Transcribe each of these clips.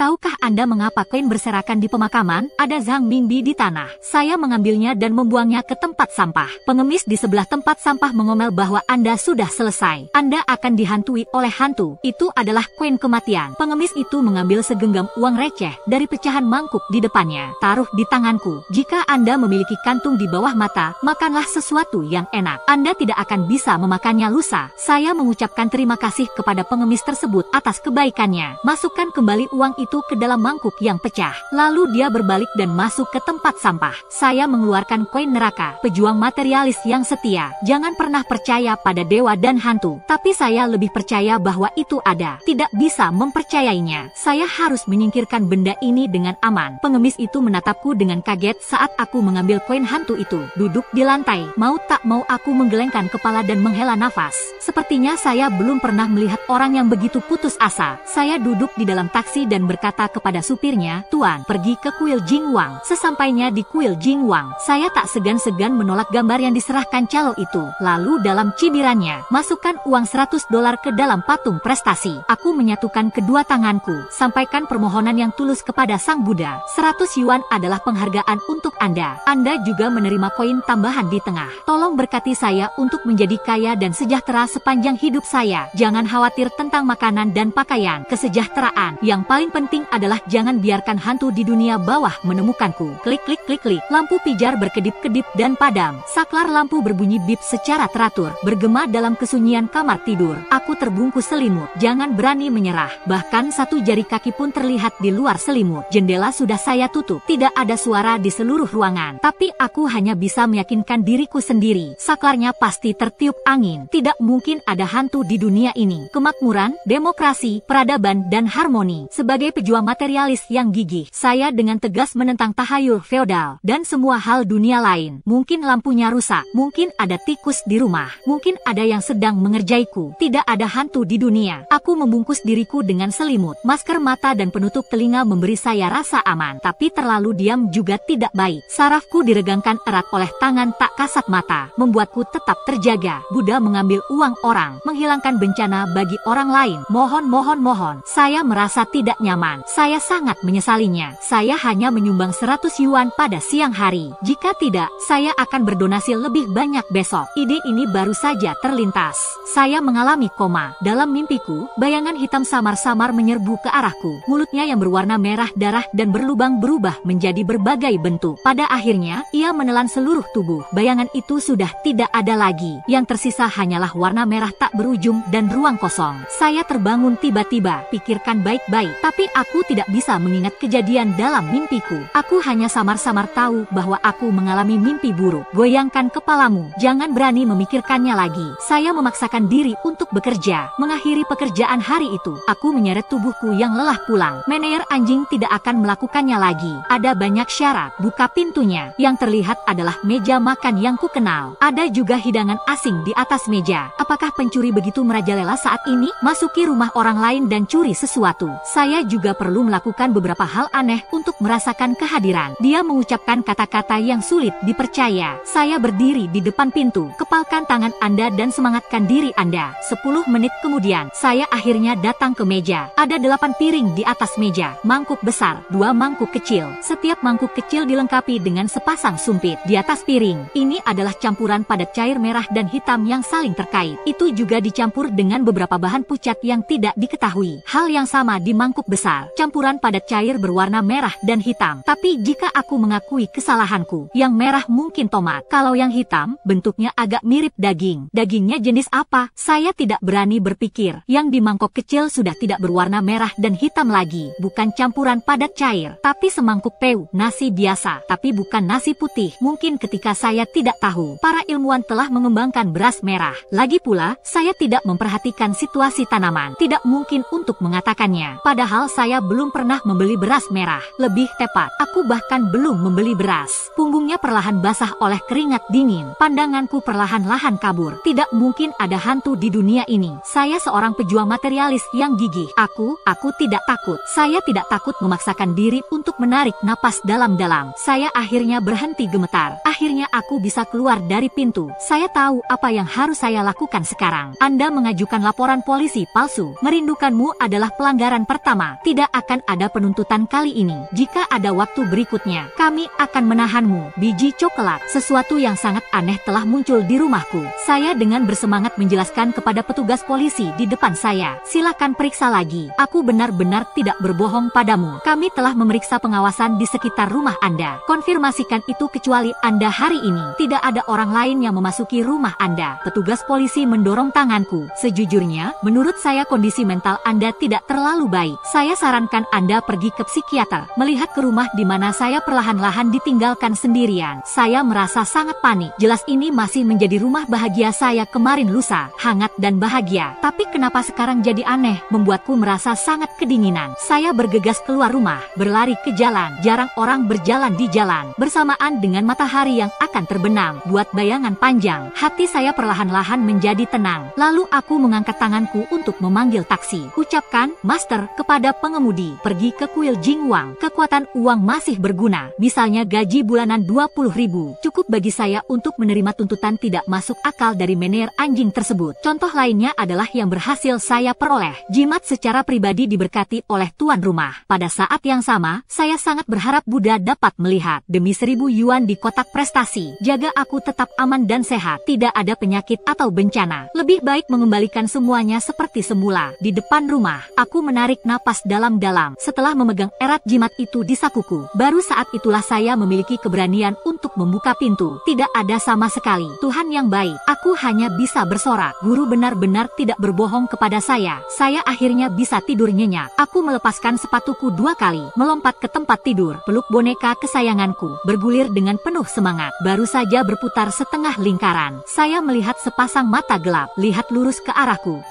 Tahukah Anda mengapa koin berserakan di pemakaman? Ada Zhang Mingbi di tanah. Saya mengambilnya dan membuangnya ke tempat sampah. Pengemis di sebelah tempat sampah mengomel bahwa Anda sudah selesai. Anda akan dihantui oleh hantu. Itu adalah koin kematian. Pengemis itu mengambil segenggam uang receh dari pecahan mangkuk di depannya. Taruh di tanganku. Jika Anda memiliki kantung di bawah mata, makanlah sesuatu yang enak. Anda tidak akan bisa memakannya lusa. Saya mengucapkan terima kasih kepada pengemis tersebut atas kebaikannya. Masukkan kembali uang itu ke dalam mangkuk yang pecah. Lalu dia berbalik dan masuk ke tempat sampah. Saya mengeluarkan koin neraka. Pejuang materialis yang setia. Jangan pernah percaya pada dewa dan hantu. Tapi saya lebih percaya bahwa itu ada. Tidak bisa mempercayainya. Saya harus menyingkirkan benda ini dengan aman. Pengemis itu menatapku dengan kaget saat aku mengambil koin hantu itu. Duduk di lantai. Mau tak mau aku menggelengkan kepala dan menghela nafas. Sepertinya saya belum pernah melihat orang yang begitu putus asa. Saya duduk di dalam taksi dan berkata kepada supirnya, "Tuan, pergi ke kuil Jingwang." Sesampainya di kuil Jingwang, saya tak segan-segan menolak gambar yang diserahkan calo itu. Lalu dalam cibirannya, masukkan uang $100 ke dalam patung prestasi. Aku menyatukan kedua tanganku, sampaikan permohonan yang tulus kepada Sang Buddha. 100 yuan adalah penghargaan untuk Anda. Anda juga menerima koin tambahan di tengah. Tolong berkati saya untuk menjadi kaya dan sejahtera sepanjang hidup saya. Jangan khawatir tentang makanan dan pakaian. Kesejahteraan yang paling penting adalah jangan biarkan hantu di dunia bawah menemukanku. Klik klik klik klik. Lampu pijar berkedip-kedip dan padam. Saklar lampu berbunyi bip secara teratur. Bergema dalam kesunyian kamar tidur. Aku terbungkus selimut. Jangan berani menyerah. Bahkan satu jari kaki pun terlihat di luar selimut. Jendela sudah saya tutup. Tidak ada suara di seluruh ruangan. Tapi aku hanya bisa meyakinkan diriku sendiri. Saklarnya pasti tertiup angin. Tidak mungkin ada hantu di dunia ini. Kemakmuran, demokrasi, peradaban, dan harmoni. Sebagai pejuang materialis yang gigih, saya dengan tegas menentang tahayul feodal dan semua hal dunia lain. Mungkin lampunya rusak, mungkin ada tikus di rumah, mungkin ada yang sedang mengerjaiku. Tidak ada hantu di dunia. Aku membungkus diriku dengan selimut, masker mata dan penutup telinga memberi saya rasa aman. Tapi terlalu diam juga tidak baik. Sarafku diregangkan erat oleh tangan tak kasat mata, membuatku tetap terjaga. Buddha mengambil uang orang, menghilangkan bencana bagi orang lain. Mohon. Saya merasa tidak nyaman. Saya sangat menyesalinya. Saya hanya menyumbang 100 yuan pada siang hari. Jika tidak, saya akan berdonasi lebih banyak besok. Ide ini baru saja terlintas. Saya mengalami koma. Dalam mimpiku, bayangan hitam samar-samar menyerbu ke arahku. Mulutnya yang berwarna merah darah dan berlubang berubah menjadi berbagai bentuk. Pada akhirnya, ia menelan seluruh tubuh. Bayangan itu sudah tidak ada lagi. Yang tersisa hanyalah warna merah tak berujung dan ruang kosong. Saya terbangun tiba-tiba. Pikirkan baik-baik. Tapi aku tidak bisa mengingat kejadian dalam mimpiku. Aku hanya samar-samar tahu bahwa aku mengalami mimpi buruk. Goyangkan kepalamu. Jangan berani memikirkannya lagi. Saya memaksakan diri untuk bekerja. Mengakhiri pekerjaan hari itu, aku menyeret tubuhku yang lelah pulang. Manajer anjing tidak akan melakukannya lagi. Ada banyak syarat. Buka pintunya. Yang terlihat adalah meja makan yang ku kenal. Ada juga hidangan asing di atas meja. Apakah pencuri begitu merajalela saat ini? Masuki rumah orang lain dan curi sesuatu. Saya juga perlu melakukan beberapa hal aneh untuk merasakan kehadiran. Dia mengucapkan kata-kata yang sulit dipercaya. Saya berdiri di depan pintu. Kepalkan tangan Anda dan semangatkan diri Anda. 10 menit kemudian, saya akhirnya datang ke meja. Ada 8 piring di atas meja. Mangkuk besar, 2 mangkuk kecil. Setiap mangkuk kecil dilengkapi dengan sepasang sumpit. Di atas piring, ini adalah campuran padat cair merah dan hitam yang saling terkait. Itu juga dicampur dengan beberapa bahan pucat yang tidak diketahui. Hal yang sama di mangkuk besar. Campuran padat cair berwarna merah dan hitam. Tapi jika aku mengakui kesalahanku, yang merah mungkin tomat. Kalau yang hitam, bentuknya agak mirip daging. Dagingnya jenis apa? Saya tidak berani berpikir. Yang di mangkok kecil sudah tidak berwarna merah dan hitam lagi. Bukan campuran padat cair, tapi semangkuk peu, nasi biasa. Tapi bukan nasi putih. Mungkin ketika saya tidak tahu, para ilmuwan telah mengembangkan beras merah. Lagi pula, saya tidak memperhatikan situasi tanaman. Tidak mungkin untuk mengatakannya. Padahal saya belum pernah membeli beras merah. Lebih tepat, aku bahkan belum membeli beras. Punggungnya perlahan basah oleh keringat dingin. Pandanganku perlahan-lahan kabur. Tidak mungkin ada hantu di dunia ini. Saya seorang pejuang materialis yang gigih. Aku tidak takut. Saya tidak takut memaksakan diri untuk menarik napas dalam-dalam. Saya akhirnya berhenti gemetar. Akhirnya aku bisa keluar dari pintu. Saya tahu apa yang harus saya lakukan sekarang. Anda mengajukan laporan polisi palsu. Merindukanmu adalah pelanggaran pertama. Tidak akan akan ada penuntutan kali ini. Jika ada waktu berikutnya, kami akan menahanmu. Biji coklat, sesuatu yang sangat aneh telah muncul di rumahku. Saya dengan bersemangat menjelaskan kepada petugas polisi di depan saya. Silakan periksa lagi. Aku benar-benar tidak berbohong padamu. Kami telah memeriksa pengawasan di sekitar rumah Anda. Konfirmasikan itu kecuali Anda hari ini. Tidak ada orang lain yang memasuki rumah Anda. Petugas polisi mendorong tanganku. Sejujurnya, menurut saya kondisi mental Anda tidak terlalu baik. Saya sarankan Anda pergi ke psikiater. Melihat ke rumah di mana saya perlahan-lahan ditinggalkan sendirian. Saya merasa sangat panik. Jelas ini masih menjadi rumah bahagia saya kemarin lusa. Hangat dan bahagia. Tapi kenapa sekarang jadi aneh? Membuatku merasa sangat kedinginan. Saya bergegas keluar rumah. Berlari ke jalan. Jarang orang berjalan di jalan. Bersamaan dengan matahari yang akan terbenam. Buat bayangan panjang. Hati saya perlahan-lahan menjadi tenang. Lalu aku mengangkat tanganku untuk memanggil taksi. Ucapkan, Master, kepada pengemudi. Pergi ke kuil Jingwang. Kekuatan uang masih berguna. Misalnya gaji bulanan 20.000. Cukup bagi saya untuk menerima tuntutan tidak masuk akal dari mener anjing tersebut. Contoh lainnya adalah yang berhasil saya peroleh. Jimat secara pribadi diberkati oleh tuan rumah. Pada saat yang sama, saya sangat berharap Buddha dapat melihat. Demi 1000 yuan di kotak prestasi. Jaga aku tetap aman dan sehat. Tidak ada penyakit atau bencana. Lebih baik mengembalikan semuanya seperti semula. Di depan rumah, aku menarik napas dalam-dalam. Setelah memegang erat jimat itu di sakuku, baru saat itulah saya memiliki keberanian untuk membuka pintu. Tidak ada sama sekali. Tuhan yang baik, aku hanya bisa bersorak. Guru benar-benar tidak berbohong kepada saya. Saya akhirnya bisa tidur nyenyak. Aku melepaskan sepatuku 2 kali, melompat ke tempat tidur, peluk boneka kesayanganku, bergulir dengan penuh semangat. Baru saja berputar setengah lingkaran, saya melihat sepasang mata gelap, lihat lurus ke arahku.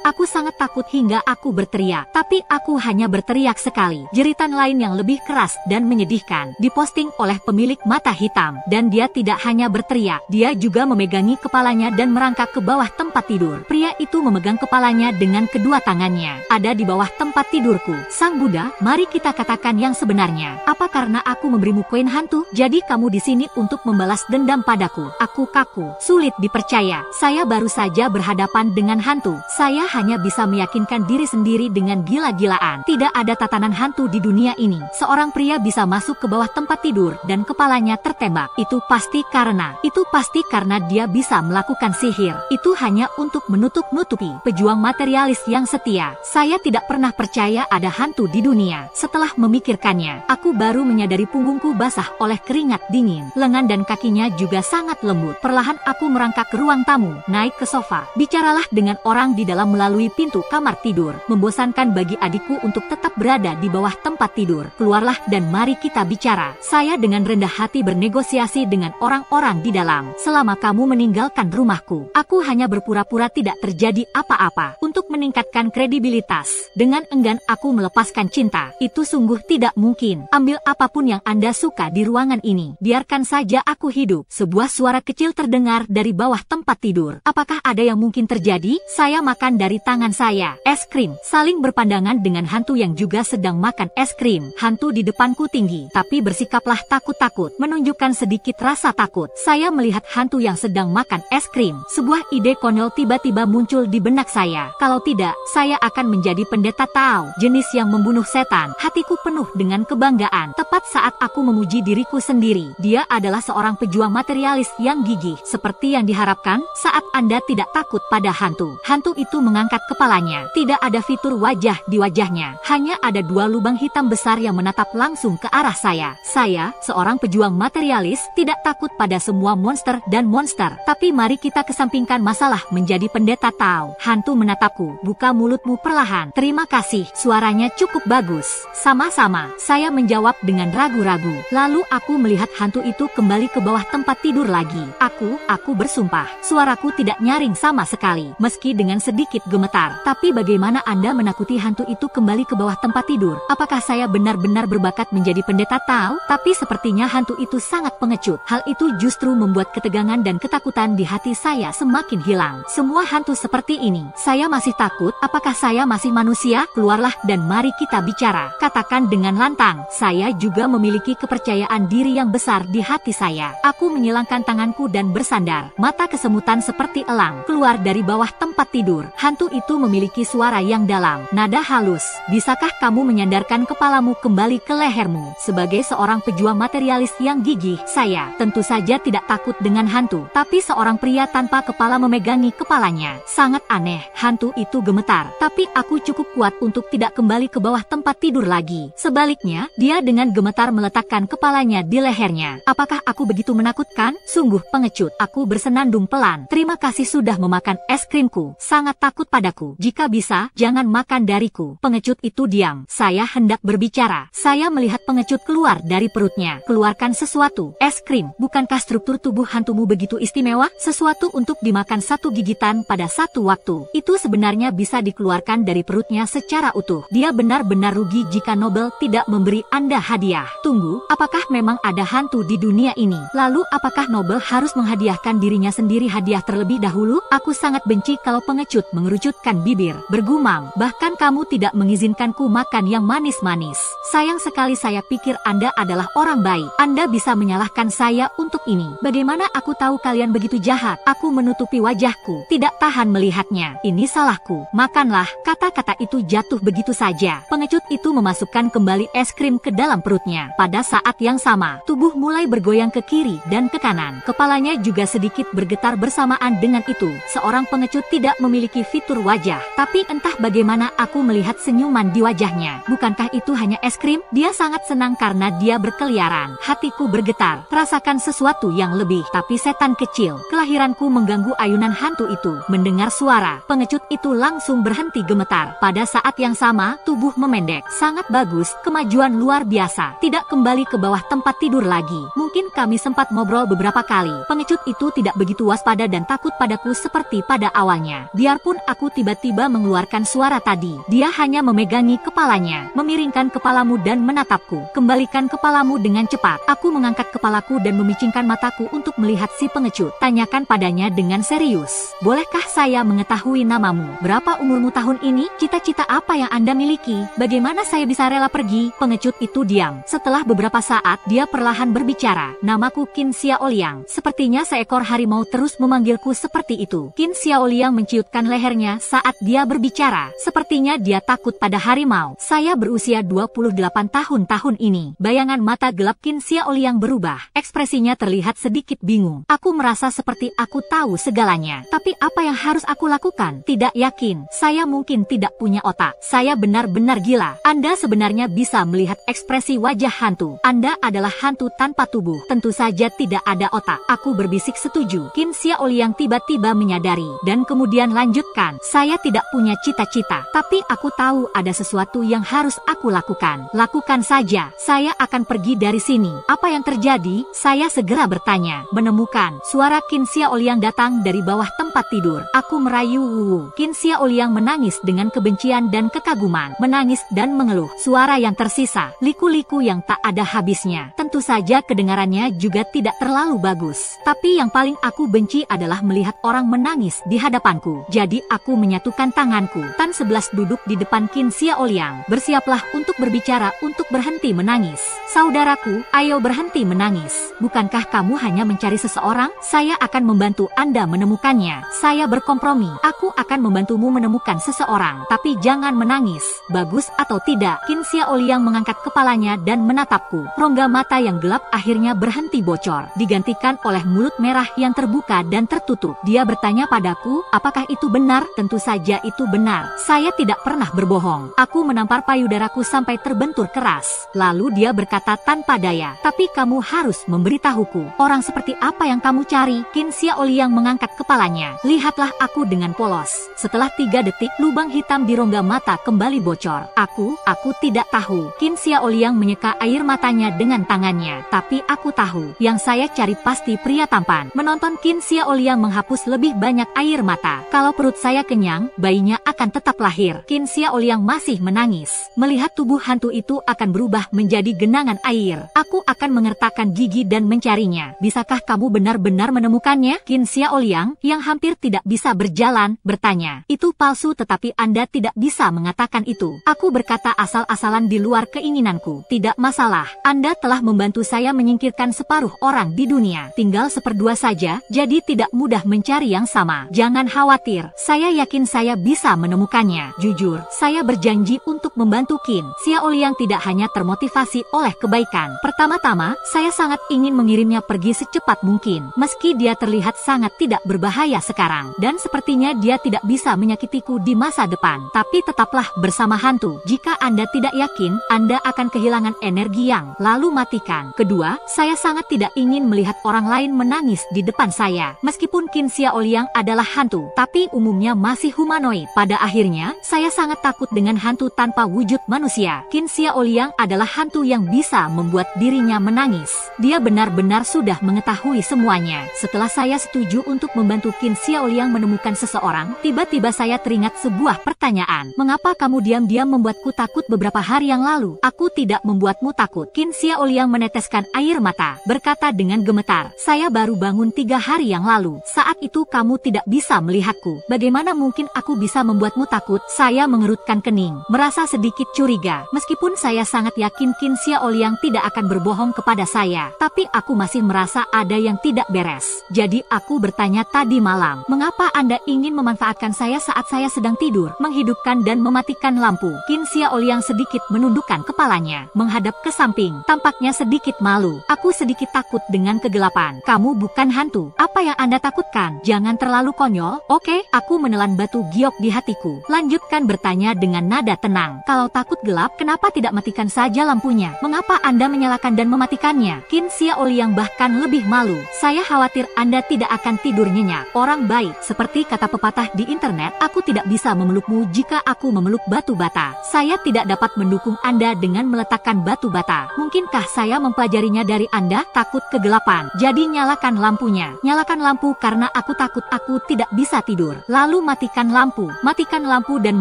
Aku sangat takut hingga aku berteriak. Tapi aku hanya berteriak sekali. Jeritan lain yang lebih keras dan menyedihkan diposting oleh pemilik mata hitam. Dan dia tidak hanya berteriak, dia juga memegangi kepalanya dan merangkak ke bawah tempat tidur. Pria itu memegang kepalanya dengan kedua tangannya. Ada di bawah tempat tidurku. Sang Buddha, mari kita katakan yang sebenarnya. Apa karena aku memberimu koin hantu? Jadi kamu di sini untuk membalas dendam padaku? Aku kaku, sulit dipercaya. Saya baru saja berhadapan dengan hantu. Saya hanya bisa meyakinkan diri sendiri dengan gila-gilaan. Tidak ada tatanan hantu di dunia ini. Seorang pria bisa masuk ke bawah tempat tidur dan kepalanya tertembak. Itu pasti karena dia bisa melakukan sihir. Itu hanya untuk menutup-nutupi pejuang materialis yang setia. Saya tidak pernah percaya ada hantu di dunia. Setelah memikirkannya, aku baru menyadari punggungku basah oleh keringat dingin. Lengan dan kakinya juga sangat lembut. Perlahan aku merangkak ke ruang tamu, naik ke sofa. Bicaralah dengan orang di dalam melalui pintu kamar tidur. Membosankan bagi adikku untuk tetap berada di bawah tempat tidur. Keluarlah dan mari kita bicara. Saya dengan rendah hati bernegosiasi dengan orang-orang di dalam. Selama kamu meninggalkan rumahku, aku hanya berpura-pura tidak terjadi apa-apa. Untuk meningkatkan kredibilitas, dengan enggan aku melepaskan cinta. Itu sungguh tidak mungkin. Ambil apapun yang Anda suka di ruangan ini. Biarkan saja aku hidup. Sebuah suara kecil terdengar dari bawah tempat tidur. Apakah ada yang mungkin terjadi? Saya makan dari tangan saya. Es krim. Saling berpandangan dengan hantu yang juga sedang makan es krim. Hantu di depanku tinggi, tapi bersikaplah takut-takut, menunjukkan sedikit rasa takut. Saya melihat hantu yang sedang makan es krim. Sebuah ide konyol tiba-tiba muncul di benak saya. Kalau tidak, saya akan menjadi pendeta Tao, jenis yang membunuh setan. Hatiku penuh dengan kebanggaan. Tepat saat aku memuji diriku sendiri, dia adalah seorang pejuang materialis yang gigih. Seperti yang diharapkan, saat Anda tidak takut pada hantu. Hantu itu mengangkat kepalanya. Tidak ada fitur wajah di wajahnya. Hanya ada 2 lubang hitam besar yang menatap langsung ke arah saya. Saya, seorang pejuang materialis, tidak takut pada semua monster dan monster. Tapi mari kita kesampingkan masalah menjadi pendeta Tao. Hantu menatapku. Buka mulutmu perlahan. Terima kasih. Suaranya cukup bagus. Sama-sama. Saya menjawab dengan ragu-ragu. Lalu aku melihat hantu itu kembali ke bawah tempat tidur lagi. Aku bersumpah. Suaraku tidak nyaring sama sekali. Meski dengan sedikit gemetar. Tapi bagaimana Anda menakuti hantu itu kembali ke bawah tempat tidur? Apakah saya benar-benar berbakat menjadi pendeta Tao? Tapi sepertinya hantu itu sangat pengecut. Hal itu justru membuat ketegangan dan ketakutan di hati saya semakin hilang. Semua hantu seperti ini. Saya masih takut. Apakah saya masih manusia? Keluarlah dan mari kita bicara. Katakan dengan lantang. Saya juga memiliki kepercayaan diri yang besar di hati saya. Aku menyilangkan tanganku dan bersandar. Mata kesemutan seperti elang keluar dari bawah tempat tidur. Hantu itu memiliki suara yang dalam, nada halus, Bisakah kamu menyandarkan kepalamu kembali ke lehermu? Sebagai seorang pejuang materialis yang gigih, saya tentu saja tidak takut dengan hantu. Tapi seorang pria tanpa kepala memegangi kepalanya. Sangat aneh, hantu itu gemetar. Tapi aku cukup kuat untuk tidak kembali ke bawah tempat tidur lagi. Sebaliknya, dia dengan gemetar meletakkan kepalanya di lehernya. Apakah aku begitu menakutkan? Sungguh pengecut. Aku bersenandung pelan. Terima kasih sudah memakan es krimku. Sangat takut padaku. Jika bisa, jangan makan dariku. Pengecut itu diam. Saya hendak berbicara. Saya melihat pengecut keluar dari perutnya. Keluarkan sesuatu. Es krim. Bukankah struktur tubuh hantumu begitu istimewa? Sesuatu untuk dimakan satu gigitan pada satu waktu. Itu sebenarnya bisa dikeluarkan dari perutnya secara utuh. Dia benar-benar rugi jika Nobel tidak memberi Anda hadiah. Tunggu, apakah memang ada hantu di dunia ini? Lalu apakah Nobel harus menghadiahkan dirinya sendiri hadiah terlebih dahulu? Aku sangat benci kalau pengecut mengerucutkan bibir, bergumam. Bahkan kamu tidak mengizinkanku makan yang manis-manis. Sayang sekali, saya pikir Anda adalah orang baik. Anda bisa menyalahkan saya untuk ini. Bagaimana aku tahu kalian begitu jahat? Aku menutupi wajahku, tidak tahan melihatnya. Ini salahku. Makanlah. Kata-kata itu jatuh begitu saja. Pengecut itu memasukkan kembali es krim ke dalam perutnya. Pada saat yang sama, tubuh mulai bergoyang ke kiri dan ke kanan. Kepalanya juga sedikit bergetar bersamaan dengan itu. Seorang pengecut tidak memiliki fitur wajah. Tapi entah bagaimana aku melihat senyuman di wajahnya. Bukankah itu hanya es krim? Dia sangat senang karena dia berkeliaran. Hatiku bergetar. Rasakan sesuatu yang lebih. Tapi setan kecil, kelahiranku mengganggu ayunan hantu itu. Mendengar suara, pengecut itu langsung berhenti gemetar. Pada saat yang sama, tubuh memendek. Sangat bagus, kemajuan luar biasa. Tidak kembali ke bawah tempat tidur lagi. Mungkin kami sempat ngobrol beberapa kali. Pengecut itu tidak begitu waspada dan takut padaku seperti pada awalnya. Biarpun aku tiba-tiba mengeluarkan suara tadi, dia hanya memegangi kepalanya, memiringkan kepalamu dan menatapku. Kembalikan kepalamu dengan cepat. Aku mengangkat kepalaku dan memicingkan mataku untuk melihat si pengecut. Tanyakan padanya dengan serius. Bolehkah saya mengetahui namamu? Berapa umurmu tahun ini? Cita-cita apa yang Anda miliki? Bagaimana saya bisa rela pergi? Pengecut itu diam. Setelah beberapa saat, dia perlahan berbicara. Namaku Qin Xiaoliang. Sepertinya seekor harimau terus memanggilku seperti itu. Qin Xiaoliang menciutkan lehernya saat dia berbicara. Sepertinya dia takut pada harimau. Saya berusia 28 tahun ini. Bayangan mata gelap Qin Xiaoliang berubah. Ekspresinya terlihat sedikit bingung. Aku merasa seperti aku tahu segalanya. Tapi apa yang harus aku lakukan? Tidak yakin. Saya mungkin tidak punya otak. Saya benar-benar gila. Anda sebenarnya bisa melihat ekspresi wajah hantu. Anda adalah hantu tanpa tubuh. Tentu saja tidak ada otak. Aku berbisik setuju. Qin Xiaoliang tiba-tiba menyadari dan kemudian lanjutkan. Saya tidak punya cita-cita. Tapi aku tahu ada sesuatu yang harus aku lakukan. Lakukan saja. Saya akan pergi dari sini. Apa yang terjadi? Saya segera bertanya. Menemukan. Suara Qin Xiaoliang datang dari bawah tempat tidur. Aku merayu. Qin Xiaoliang menangis dengan kebencian dan kekaguman. Menangis dan mengeluh. Suara yang tersisa. Liku-liku yang tak ada habisnya. Tentu saja kedengarannya juga tidak terlalu bagus. Tapi yang paling aku benci adalah melihat orang menangis di hadapanku. Jadi aku menyatukan tanganku. Tan 11 duduk di depan Qin Xiaoliang. Bersiaplah untuk berbicara, untuk berhenti menangis. Saudaraku, ayo berhenti menangis. Bukankah kamu hanya mencari seseorang? Saya akan membantu Anda menemukannya. Saya berkompromi. Aku akan membantumu menemukan seseorang. Tapi jangan menangis. Bagus atau tidak? Qin Xiaoliang mengangkat kepalanya dan menatapku. Rongga mata yang gelap akhirnya berhenti bocor. Digantikan oleh mulut merah yang terbuka dan tertutup. Dia bertanya padaku, apakah itu benar? Tentu saja itu benar. Saya tidak pernah berbohong. Aku menampar payudaraku sampai terbentur keras. Lalu dia berkata tanpa daya, tapi kamu harus memberitahuku. Orang seperti apa yang kamu cari? Qin Xiaoliang mengangkat kepalanya. Lihatlah aku dengan polos. Setelah 3 detik, lubang hitam di rongga mata kembali bocor. Aku tidak tahu. Qin Xiaoliang menyeka air matanya dengan tangannya. Tapi aku tahu. Yang saya cari pasti pria tampan. Menonton Qin Xiaoliang menghapus lebih banyak air mata. Kalau perut saya kenyang, bayinya akan tetap lahir. Qin Xiaoliang masih menangis. Melihat tubuh hantu itu akan berubah menjadi genangan air. Aku akan mengertakkan gigi dan mencarinya. Bisakah kamu benar-benar menemukannya? Qin Xiaoliang, yang hampir tidak bisa berjalan, bertanya. Itu palsu, tetapi Anda tidak bisa mengatakan itu. Aku berkata asal-asalan di luar keinginanku. Tidak masalah. Anda telah membantu saya menyingkirkan separuh orang di dunia. Tinggal 1/2 saja, jadi tidak mudah mencari yang sama. Jangan khawatir. Saya yakin saya bisa menemukannya. Jujur, saya berjanji berjanji untuk membantu Qin Xiaoliang tidak hanya termotivasi oleh kebaikan. Pertama-tama, saya sangat ingin mengirimnya pergi secepat mungkin, meski dia terlihat sangat tidak berbahaya sekarang, dan sepertinya dia tidak bisa menyakitiku di masa depan. Tapi tetaplah bersama hantu. Jika Anda tidak yakin, Anda akan kehilangan energi yang lalu matikan. Kedua, saya sangat tidak ingin melihat orang lain menangis di depan saya. Meskipun Qin Xiaoliang adalah hantu, tapi umumnya masih humanoid. Pada akhirnya, saya sangat takut dengan hantu tanpa wujud manusia. Qin Xiaoliang adalah hantu yang bisa membuat dirinya menangis. Dia benar-benar sudah mengetahui semuanya. Setelah saya setuju untuk membantu Qin Xiaoliang menemukan seseorang, tiba-tiba saya teringat sebuah pertanyaan. Mengapa kamu diam-diam membuatku takut beberapa hari yang lalu? Aku tidak membuatmu takut. Qin Xiaoliang meneteskan air mata, berkata dengan gemetar. Saya baru bangun 3 hari yang lalu. Saat itu kamu tidak bisa melihatku. Bagaimana mungkin aku bisa membuatmu takut? Saya mengerutkan kening, merasa sedikit curiga. Meskipun saya sangat yakin Qin Xiaoliang tidak akan berbohong kepada saya, tapi aku masih merasa ada yang tidak beres. Jadi aku bertanya tadi malam, mengapa Anda ingin memanfaatkan saya saat saya sedang tidur, menghidupkan dan mematikan lampu? Qin Xiaoliang sedikit menundukkan kepalanya, menghadap ke samping, tampaknya sedikit malu. Aku sedikit takut dengan kegelapan. Kamu bukan hantu. Apa yang Anda takutkan? Jangan terlalu konyol. Oke, aku menelan batu giok di hatiku. Lanjutkan bertanya dengan nada tenang. Kalau takut gelap, kenapa tidak matikan saja lampunya? Mengapa Anda menyalakan dan mematikannya? Qin Xiaoliang bahkan lebih malu. Saya khawatir Anda tidak akan tidur nyenyak. Orang baik, seperti kata pepatah di internet, aku tidak bisa memelukmu jika aku memeluk batu bata. Saya tidak dapat mendukung Anda dengan meletakkan batu bata. Mungkinkah saya mempelajarinya dari Anda? Takut kegelapan. Jadi nyalakan lampunya. Nyalakan lampu karena aku takut aku tidak bisa tidur. Lalu matikan lampu. Matikan lampu dan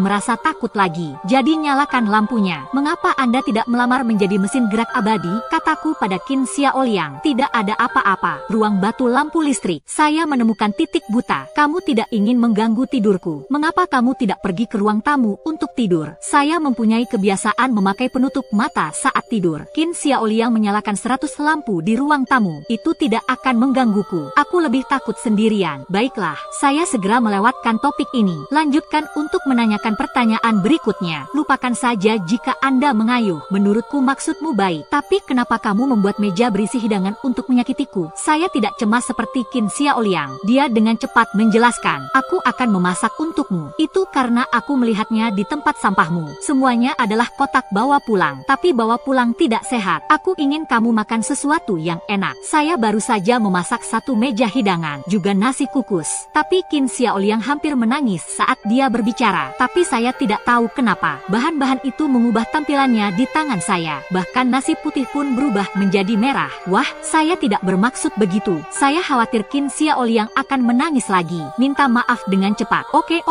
merasa takut lagi. Jadi nyalakan lampunya. Mengapa Anda tidak melamar menjadi mesin gerak abadi? Kataku pada Qin Xiaoliang. Tidak ada apa-apa. Ruang batu lampu listrik. Saya menemukan titik buta. Kamu tidak ingin mengganggu tidurku. Mengapa kamu tidak pergi ke ruang tamu untuk tidur? Saya mempunyai kebiasaan memakai penutup mata saat tidur. Qin Xiaoliang menyalakan 100 lampu di ruang tamu. Itu tidak akan menggangguku. Aku lebih takut sendirian. Baiklah, saya segera melewatkan topik ini. Lanjutkan untuk menanyakan pertanyaan berikutnya. Lupakan saja jika Anda mengayuh. Menurutku maksudmu baik. Tapi kenapa kamu membuat meja berisi hidangan untuk menyakitiku? Saya tidak cemas seperti Qin Xiaoliang. Dia dengan cepat menjelaskan. Aku akan memasak untukmu. Itu karena aku melihatnya di tempat sampahmu. Semuanya adalah kotak bawa pulang. Tapi bawa pulang tidak sehat. Aku ingin kamu makan sesuatu yang enak. Saya baru saja memasak 1 meja hidangan, juga nasi kukus. Tapi Qin Xiaoliang hampir menangis saat dia berbicara. Tapi saya tidak tahu kenapa. Bahan-bahan itu mengubah tampilannya di tangan saya. Bahkan nasi putih pun berubah menjadi merah. Wah, saya tidak bermaksud begitu. Saya khawatir Qin Xiaoliang akan menangis lagi. Minta maaf dengan cepat. Oke,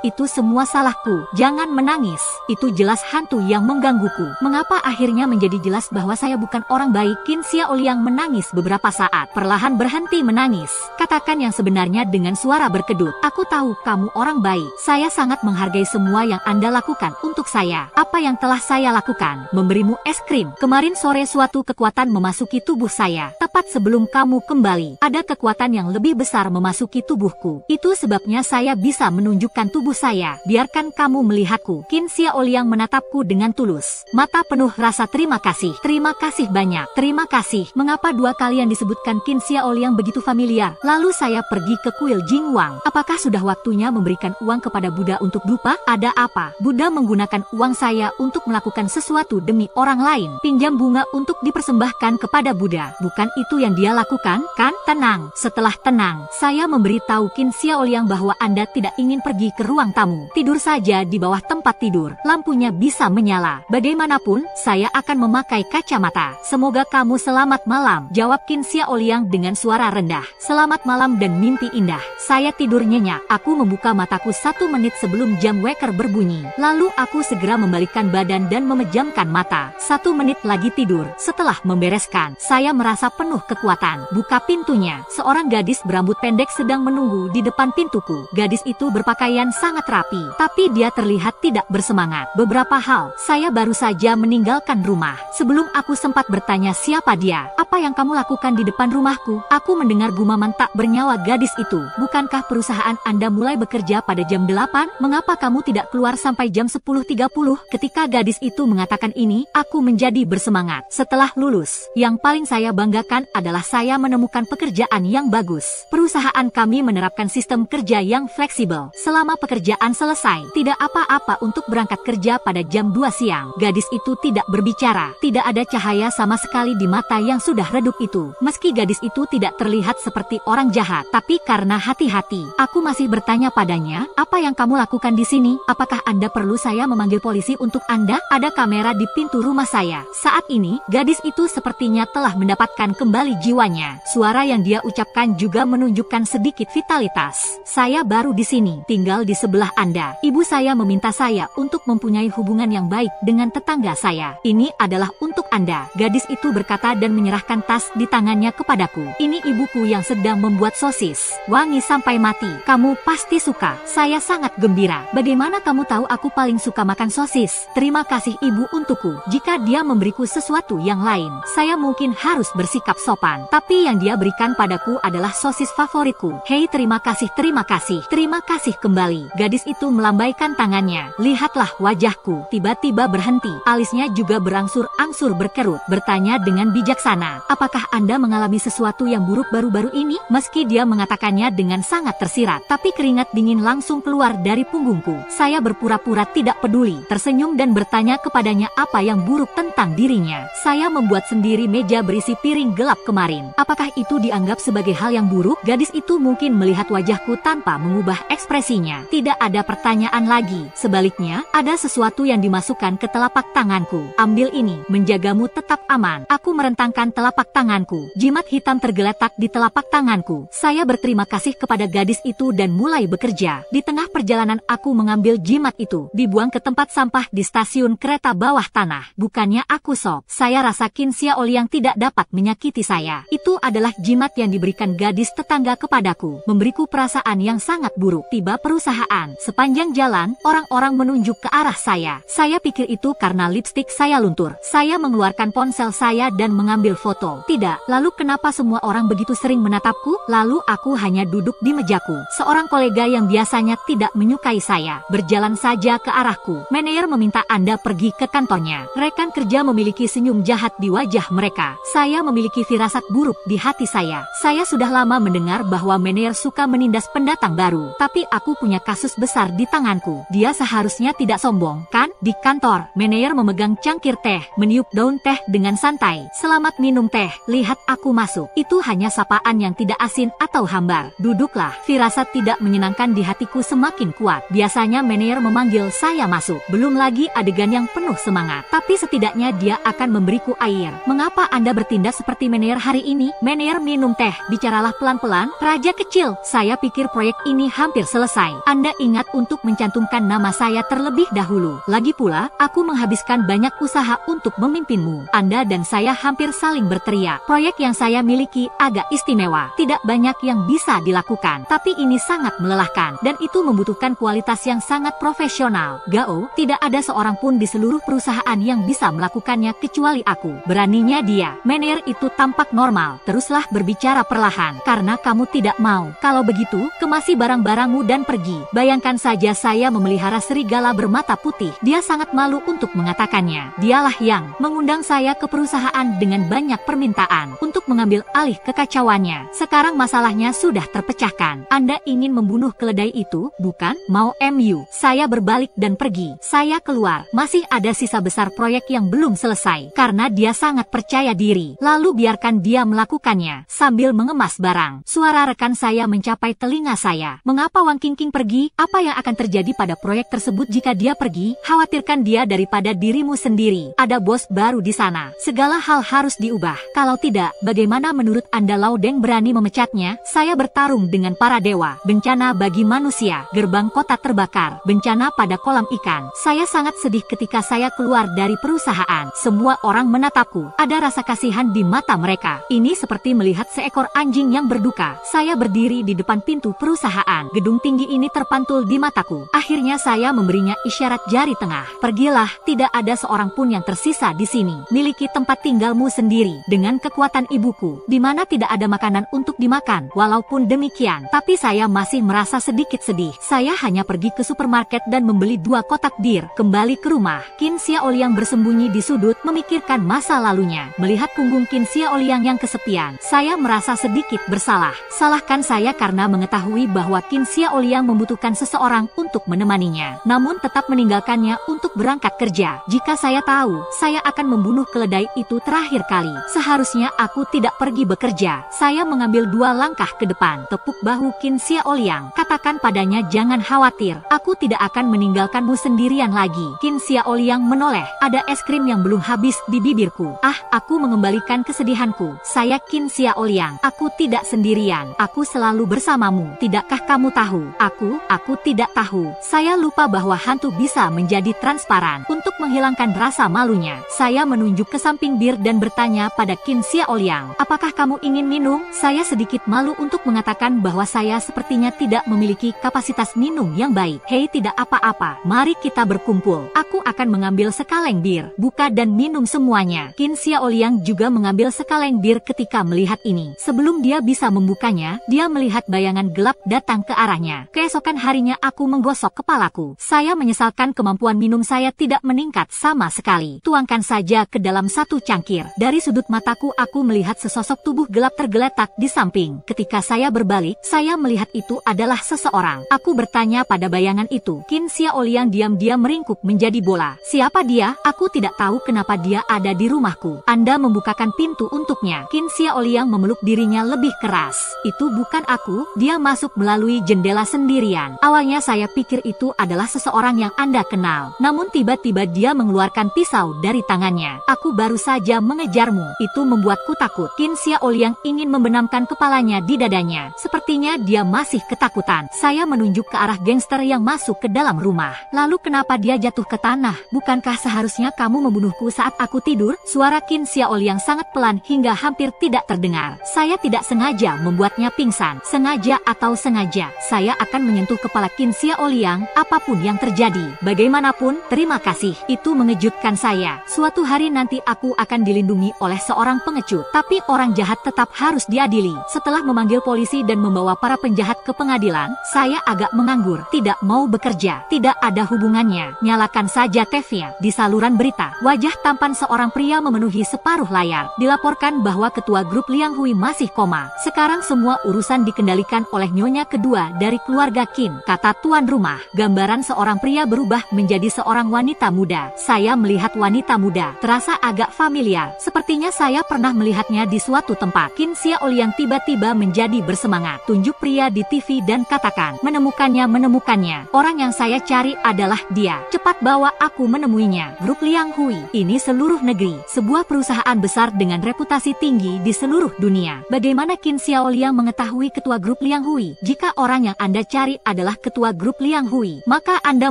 itu semua salahku. Jangan menangis. Itu jelas hantu yang menggangguku. Mengapa akhirnya menjadi jelas bahwa saya bukan orang baik? Qin Xiaoliang menangis beberapa saat, perlahan berhenti menangis. Katakan yang sebenarnya dengan suara berkedut. Aku tahu kamu orang baik. Saya sangat menghargai semua yang Anda lakukan untuk saya. Apa yang telah saya lakukan? Memberimu es krim. Kemarin sore suatu kekuatan memasuki tubuh saya. Tepat sebelum kamu kembali, ada kekuatan yang lebih besar memasuki tubuhku. Itu sebabnya saya bisa menunjukkan tubuh saya. Biarkan kamu melihatku. Qin Xiaoliang menatapku dengan tulus. Mata penuh rasa terima kasih. Terima kasih banyak. Terima kasih. Mengapa 2 kali yang disebutkan Qin Xiaoliang begitu familiar? Lalu saya pergi ke kuil Jingwang. Apakah sudah waktunya memberikan uang kepada Buddha untuk dupa? Ada apa? Buddha menggunakan uang saya untuk melakukan sesuatu demi orang lain. Pinjam bunga untuk dipersembahkan kepada Buddha. Bukan itu yang dia lakukan, kan? Tenang. Setelah tenang, saya memberitahu Qin Xiaoliang bahwa Anda tidak ingin pergi ke ruang tamu. Tidur saja di bawah tempat tidur. Lampunya bisa menyala. Bagaimanapun, saya akan memakai kacamata. Semoga kamu selamat malam, jawab Qin Xiaoliang dengan suara rendah. Selamat malam dan mimpi indah. Saya tidur nyenyak. Aku membuka mataku 1 menit sebelum jam weker berbunyi. Lalu aku segera membalikkan badan dan memejamkan mata. 1 menit lagi tidur. Setelah membereskan, saya merasa penuh kekuatan. Buka pintunya. Tentunya, seorang gadis berambut pendek sedang menunggu di depan pintuku. Gadis itu berpakaian sangat rapi, tapi dia terlihat tidak bersemangat. Beberapa hal, saya baru saja meninggalkan rumah. Sebelum aku sempat bertanya siapa dia, apa yang kamu lakukan di depan rumahku? Aku mendengar gumaman tak bernyawa gadis itu. Bukankah perusahaan Anda mulai bekerja pada jam 8? Mengapa kamu tidak keluar sampai jam 10.30? Ketika gadis itu mengatakan ini, aku menjadi bersemangat. Setelah lulus, yang paling saya banggakan adalah saya menemukan pekerjaan yang bagus. Perusahaan kami menerapkan sistem kerja yang fleksibel. Selama pekerjaan selesai, tidak apa-apa untuk berangkat kerja pada jam 2 siang. Gadis itu tidak berbicara. Tidak ada cahaya sama sekali di mata yang sudah redup itu. Meski gadis itu tidak terlihat seperti orang jahat, tapi karena hati-hati, aku masih bertanya padanya, apa yang kamu lakukan di sini? Apakah Anda perlu saya memanggil polisi untuk Anda? Ada kamera di pintu rumah saya. Saat ini, gadis itu sepertinya telah mendapatkan kembali jiwanya. Suara yang dia ucapkan juga menunjukkan sedikit vitalitas. Saya baru di sini, tinggal di sebelah Anda. Ibu saya meminta saya untuk mempunyai hubungan yang baik dengan tetangga saya. Ini adalah untuk Anda. Gadis itu berkata dan menyerahkan tas di tangannya kepadaku. Ini ibuku yang sedang membuat sosis. Wangi sampai mati. Kamu pasti suka. Saya sangat gembira. Bagaimana kamu tahu aku paling suka makan sosis? Terima kasih ibu untukku. Jika dia memberiku sesuatu yang lain, saya mungkin harus bersikap sopan. Tapi yang dia berikan padaku adalah sosis favoritku. Hei, terima kasih, terima kasih. Terima kasih kembali. Gadis itu melambaikan tangannya. Lihatlah wajahku. Tiba-tiba berhenti. Alisnya juga berangsur-angsur berkerut. Bertanya dengan bijaksana, apakah Anda mengalami sesuatu yang buruk baru-baru ini? Meski dia mengatakannya dengan sangat tersirat, tapi keringat dingin langsung keluar dari punggungku. Saya berpura-pura tidak peduli, tersenyum dan bertanya kepadanya apa yang buruk tentang dirinya. Saya membuat sendiri meja berisi piring gelap kemarin. Apakah itu dianggap sebagai hal yang buruk? Gadis itu mungkin melihat wajahku tanpa mengubah ekspresinya. Tidak ada pertanyaan lagi. Sebaliknya, ada sesuatu yang dimasukkan ke telapak tanganku. Ambil ini, menjagamu tetap aman. Aku merentangkan telapak tanganku. Jimat hitam tergeletak di telapak tanganku. Saya berterima kasih kepada gadis itu dan mulai bekerja. Di tengah perjalanan aku mengambil jimat itu, dibuang ke tempat sampah di stasiun kereta bawah tanah. Bukannya aku sok. Saya rasa Kinsia Oli yang tidak dapat menyakiti saya. Itu adalah jimat yang diberikan gadis tetangga kepadaku. Memberiku perasaan yang sangat buruk. Tiba perusahaan. Sepanjang jalan, orang-orang menunjuk ke arah saya. Saya pikir itu karena lipstik saya luntur. Saya mengeluarkan ponsel saya dan mengambil foto. Tidak, lalu kenapa semua orang begitu sering menatapku? Lalu aku hanya duduk di mejaku. Seorang kolega yang biasanya tidak menyukai saya berjalan saja ke arahku. Manajer meminta Anda pergi ke kantornya. Rekan kerja memiliki senyum jahat di wajah mereka. Saya memiliki firasat buruk di hati saya. Saya sudah lama mendengar bahwa manajer suka menindas pendatang baru. Tapi aku punya kasus besar di tanganku. Dia seharusnya tidak sombong, kan? Di kantor, manajer memegang cangkir teh, meniup daun teh dengan santai. Selamat minum teh. Lihat aku masuk. Itu hanya sapaan yang tidak asin atau hambar. Duduklah. Firasat tidak menyenangkan di hatiku semakin kuat. Biasanya manajer memanggil saya masuk. Belum lagi adegan yang penuh semangat. Tapi setidaknya dia akan memberiku air. Mengapa Anda bertindak seperti manajer hari ini? Manajer minum teh. Bicaralah pelan-pelan. Raja kecil, saya pikir proyek ini hampir selesai. Anda ingat untuk mencantumkan nama saya terlebih dahulu. Lagi pula, aku menghabiskan banyak usaha untuk memimpinmu. Anda dan saya hampir saling berteriak. Proyek yang saya miliki agak istimewa. Tidak banyak yang bisa dilakukan. Tapi ini sangat melelahkan. Dan itu membutuhkan kualitas yang sangat profesional. Gao, tidak ada seorang pun di seluruh perusahaan yang bisa melakukannya kecuali aku. Beraninya dia. Manajer itu tampak normal. Teruslah berbicara perlahan. Karena kamu tidak mau. Kalau begitu, kemasi barang-barangmu dan pergi. Bayangkan saja saya memelihara serigala bermata putih. Dia sangat malu untuk mengatakannya. Dialah yang mengundang saya ke perusahaan dengan banyak permintaan untuk mengambil alih kekacauannya. Sekarang masalahnya sudah terpecahkan. Anda ingin membunuh keledai itu, bukan? Mau MU? Saya berbalik dan pergi. Saya keluar. Masih ada sisa besar proyek yang belum selesai. Karena dia sangat percaya diri. Lalu biarkan dia melakukannya. Sambil mengemas barang, suara rekan saya mencapai telinga saya. Mengapa Wang Qingqing pergi? Apa yang akan terjadi pada proyek tersebut jika dia pergi? Khawatirkan dia daripada dirimu sendiri. Ada bos baru di sana. Segala hal harus diubah. Kalau tidak, bagaimana menurut Anda Lao Deng berani memecatnya? Saya bertarung dengan para dewa. Bencana bagi manusia. Gerbang kota terbakar. Bencana pada kolam ikan. Saya sangat sedih ketika saya keluar dari perusahaan. Semua orang menatapku. Ada rasa kasihan di mata mereka. Ini seperti melihat melihat seekor anjing yang berduka. Saya berdiri di depan pintu perusahaan. Gedung tinggi ini terpantul di mataku. Akhirnya saya memberinya isyarat jari tengah. Pergilah, tidak ada seorang pun yang tersisa di sini. Miliki tempat tinggalmu sendiri. Dengan kekuatan ibuku, di mana tidak ada makanan untuk dimakan. Walaupun demikian, tapi saya masih merasa sedikit sedih. Saya hanya pergi ke supermarket dan membeli 2 kotak bir. Kembali ke rumah, Qin Xiaoliang bersembunyi di sudut memikirkan masa lalunya. Melihat punggung Qin Xiaoliang yang kesepian, saya merasa sedikit bersalah. Salahkan saya karena mengetahui bahwa Qin Xiaoliang membutuhkan seseorang untuk menemaninya, namun tetap meninggalkannya untuk berangkat kerja. Jika saya tahu, saya akan membunuh keledai itu terakhir kali. Seharusnya aku tidak pergi bekerja. Saya mengambil 2 langkah ke depan, tepuk bahu Qin Xiaoliang. Katakan padanya jangan khawatir, aku tidak akan meninggalkanmu sendirian lagi. Qin Xiaoliang menoleh. Ada es krim yang belum habis di bibirku. Aku mengembalikan kesedihanku. Saya Qin Xiaoliang. Aku tidak sendirian. Aku selalu bersamamu. Tidakkah kamu tahu? Aku tidak tahu. Saya lupa bahwa hantu bisa menjadi transparan. Untuk menghilangkan rasa malunya, saya menunjuk ke samping bir dan bertanya pada Qin Xiaoliang, apakah kamu ingin minum? Saya sedikit malu untuk mengatakan bahwa saya sepertinya tidak memiliki kapasitas minum yang baik. Hei, tidak apa-apa. Mari kita berkumpul. Aku akan mengambil sekaleng bir. Buka dan minum semuanya. Qin Xiaoliang juga mengambil sekaleng bir ketika melihat ini. Sebelum dia bisa membukanya, dia melihat bayangan gelap datang ke arahnya. Keesokan harinya aku menggosok kepalaku. Saya menyesalkan kemampuan minum saya tidak meningkat sama sekali. Tuangkan saja ke dalam 1 cangkir. Dari sudut mataku aku melihat sesosok tubuh gelap tergeletak di samping. Ketika saya berbalik, saya melihat itu adalah seseorang. Aku bertanya pada bayangan itu. Qin Xiaoliang diam-diam meringkuk menjadi bola. Siapa dia? Aku tidak tahu kenapa dia ada di rumahku. Anda membukakan pintu untuknya. Qin Xiaoliang memeluk dirinya lebih keras. Itu bukan aku. Dia masuk melalui jendela sendirian. Awalnya saya pikir itu adalah seseorang yang Anda kenal. Namun tiba-tiba dia mengeluarkan pisau dari tangannya. Aku baru saja mengejarmu. Itu membuatku takut. Qin Xiaoliang ingin membenamkan kepalanya di dadanya. Sepertinya dia masih ketakutan. Saya menunjuk ke arah gangster yang masuk ke dalam rumah. Lalu kenapa dia jatuh ke tanah? Bukankah seharusnya kamu membunuhku saat aku tidur? Suara Qin Xiaoliang sangat pelan hingga hampir tidak terdengar. Saya tidak sengaja membuatnya pingsan. Sengaja atau sengaja, saya akan menyentuh kepala Qin Xiaoliang apapun yang terjadi. Bagaimanapun, terima kasih. Itu mengejutkan saya. Suatu hari nanti aku akan dilindungi oleh seorang pengecut. Tapi orang jahat tetap harus diadili. Setelah memanggil polisi dan membawa para penjahat ke pengadilan, saya agak menganggur. Tidak mau bekerja. Tidak ada hubungannya. Nyalakan saja TV-nya. Di saluran berita, wajah tampan seorang pria memenuhi separuh layar. Dilaporkan bahwa ketua grup Liang Hui masih koma. Sekarang semua urusan dikendalikan oleh nyonya kedua dari keluarga Qin, kata tuan rumah. Gambaran seorang pria berubah menjadi seorang wanita muda. Saya melihat wanita muda, terasa agak familiar. Sepertinya saya pernah melihatnya di suatu tempat. Qin Xiaoliang tiba-tiba menjadi bersemangat. Tunjuk pria di TV dan katakan, menemukannya. Orang yang saya cari adalah dia. Cepat bawa aku menemuinya. Grup Liang Hui, ini seluruh negeri. Sebuah perusahaan besar dengan reputasi tinggi di seluruh dunia. Bagaimana Qin Xiaoliang mengetahui ketua grup Liang Hui? Jika orang yang Anda cari adalah ketua grup Liang Hui, maka Anda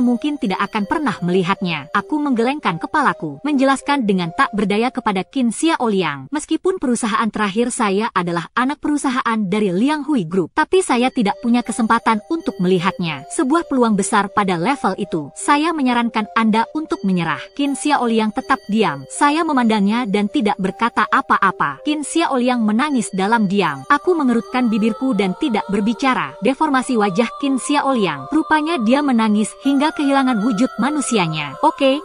mungkin tidak akan pernah melihatnya. Aku menggelengkan kepalaku, menjelaskan dengan tak berdaya kepada Qin Xiaoliang. Meskipun perusahaan terakhir saya adalah anak perusahaan dari Liang Hui Group, tapi saya tidak punya kesempatan untuk melihatnya. Sebuah peluang besar pada level itu. Saya menyarankan Anda untuk menyerah. Qin Xiaoliang tetap diam. Saya memandangnya dan tidak berkata apa-apa. Qin Xiaoliang menangis dalam diam. Aku mengerutkan bibirku dan tidak berbicara. Deformasi wajah Qin Xiaoliang. Rupanya dia menangis hingga kehilangan wujud manusianya. Oke,